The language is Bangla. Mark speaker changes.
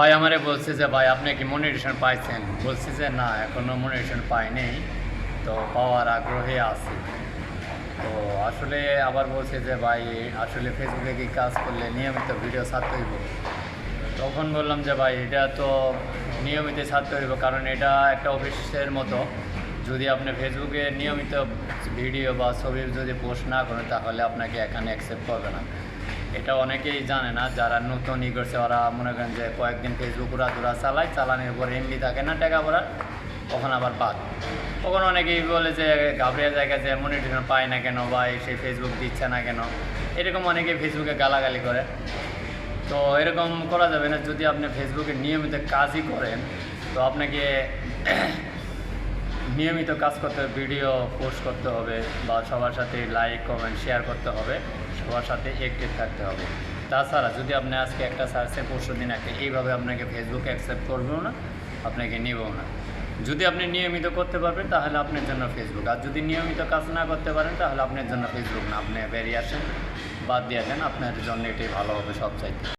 Speaker 1: ভাই আমারে বলছে যে ভাই আপনি কি মনিটেশন পাইছেন? বলছি যে না এখনও মনিটেশন পাইনি, তো পাওয়ার আগ্রহে আছি। তো আসলে আবার বলছে যে ভাই আসলে ফেসবুকে কি কাজ করলে নিয়মিত ভিডিও ছাড়তে হইব। তখন বললাম যে ভাই এটা তো নিয়মিত ছাড়তে হইব, কারণ এটা একটা অফিসের মতো। যদি আপনি ফেসবুকে নিয়মিত ভিডিও বা ছবি যদি পোস্ট না করেন তাহলে আপনাকে এখানে অ্যাকসেপ্ট করবে না। এটা অনেকেই জানে না, যারা নতুন করছে ওরা মনে করেন যে কয়েকদিন ফেসবুক উড়াধুরা চালায়, চালানোর পর এমবি থাকে না টাকা ভরার, তখন আবার বাদ। তখন অনেকেই বলে যে ঘাবড়িয়া জায়গায় যে মনিটেশন পায় না কেন বা সেই ফেসবুক দিচ্ছে না কেন, এরকম অনেকেই ফেসবুকে গালাগালি করে। তো এরকম করা যাবে না। যদি আপনি ফেসবুকে নিয়মিত কাজই করেন তো আপনাকে নিয়মিত কাজ করতে হবে, ভিডিও পোস্ট করতে হবে বা সবার সাথে লাইক কমেন্ট শেয়ার করতে হবে, সবার সাথে অ্যাক্টিভ থাকতে হবে। তাছাড়া যদি আপনি আজকে একটা সার্চে পরশু দিন একটা এইভাবে আপনাকে ফেসবুক অ্যাকসেপ্ট করবেও না, আপনাকে নেবেও না। যদি আপনি নিয়মিত করতে পারবেন তাহলে আপনার জন্য ফেসবুক, আর যদি নিয়মিত কাজ না করতে পারেন তাহলে আপনার জন্য ফেসবুক না। আপনি বেরিয়ে আসেন, বাদ দিয়ে দেন, আপনার জন্য এটাই ভালো হবে সবচাইতে।